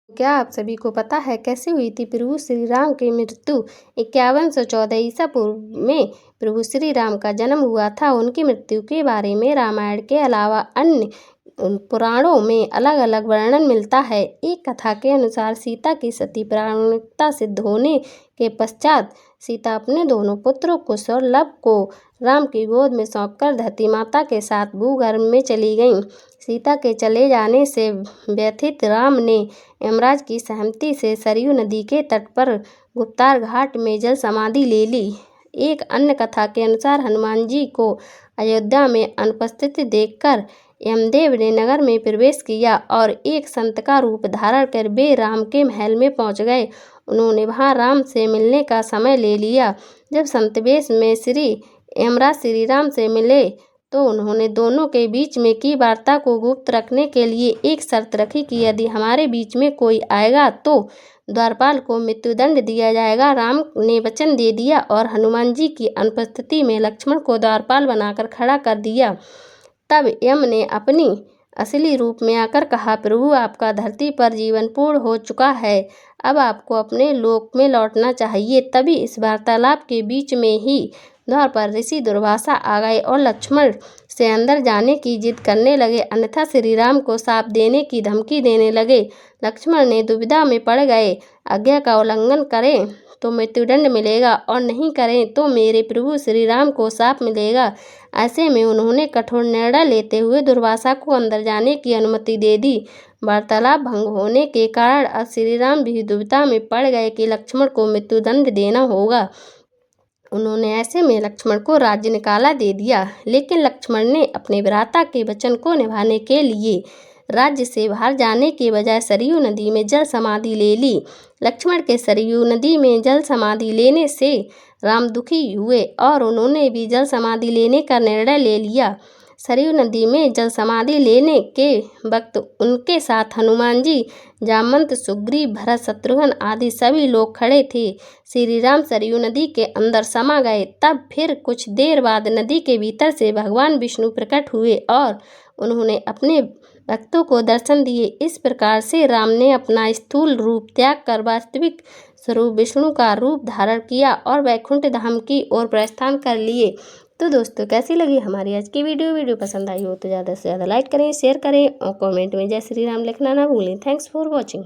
क्या आप सभी को पता है कैसे हुई थी प्रभु श्री राम की मृत्यु? 5114 ईसा पूर्व में प्रभु श्री राम का जन्म हुआ था। उनकी मृत्यु के बारे में रामायण के अलावा अन्य पुराणों में अलग अलग वर्णन मिलता है। एक कथा के अनुसार सीता की सती प्रामाणिकता सिद्ध होने के पश्चात सीता अपने दोनों पुत्रों कुश और लव को राम की गोद में सौंपकर धरती माता के साथ भूगर्भ में चली गईं। सीता के चले जाने से व्यथित राम ने यमराज की सहमति से सरयू नदी के तट पर गुप्तार घाट में जल समाधि ले ली। एक अन्य कथा के अनुसार हनुमान जी को अयोध्या में अनुपस्थित देखकर यमदेव ने नगर में प्रवेश किया और एक संत का रूप धारण कर वे राम के महल में पहुंच गए। उन्होंने वहां राम से मिलने का समय ले लिया। जब संत वेश में यमराज श्री राम से मिले तो उन्होंने दोनों के बीच में की वार्ता को गुप्त रखने के लिए एक शर्त रखी कि यदि हमारे बीच में कोई आएगा तो द्वारपाल को मृत्युदंड दिया जाएगा। राम ने वचन दे दिया और हनुमान जी की अनुपस्थिति में लक्ष्मण को द्वारपाल बनाकर खड़ा कर दिया। तब यम ने अपनी असली रूप में आकर कहा, प्रभु आपका धरती पर जीवन पूर्ण हो चुका है, अब आपको अपने लोक में लौटना चाहिए। तभी इस वार्तालाप के बीच में ही द्वार पर ऋषि दुर्वासा आ गए और लक्ष्मण से अंदर जाने की जिद करने लगे, अन्यथा श्री राम को शाप देने की धमकी देने लगे। लक्ष्मण ने दुविधा में पड़ गए, आज्ञा का उल्लंघन करें तो मृत्युदंड मिलेगा और नहीं करें तो मेरे प्रभु श्री राम को शाप मिलेगा। ऐसे में उन्होंने कठोर निर्णय लेते हुए दुर्वासा को अंदर जाने की अनुमति दे दी। वार्तालाप भंग होने के कारण अब श्री राम भी दुविधा में पड़ गए कि लक्ष्मण को मृत्युदंड देना होगा। उन्होंने ऐसे में लक्ष्मण को राज्य निकाला दे दिया, लेकिन लक्ष्मण ने अपने भ्राता के वचन को निभाने के लिए राज्य से बाहर जाने के बजाय सरयू नदी में जल समाधि ले ली। लक्ष्मण के सरयू नदी में जल समाधि लेने से राम दुखी हुए और उन्होंने भी जल समाधि लेने का निर्णय ले लिया। सरयू नदी में जल समाधि लेने के वक्त उनके साथ हनुमान जी, जामवंत, सुग्रीव, भरत, शत्रुघ्न आदि सभी लोग खड़े थे। श्री राम सरयू नदी के अंदर समा गए। तब फिर कुछ देर बाद नदी के भीतर से भगवान विष्णु प्रकट हुए और उन्होंने अपने भक्तों को दर्शन दिए। इस प्रकार से राम ने अपना स्थूल रूप त्याग कर वास्तविक स्वरूप विष्णु का रूप धारण किया और वैकुंठ धाम की ओर प्रस्थान कर लिए। तो दोस्तों, कैसी लगी हमारी आज की वीडियो पसंद आई हो तो ज़्यादा से ज़्यादा लाइक करें, शेयर करें और कमेंट में जय श्री राम लिखना ना भूलें। Thanks for watching.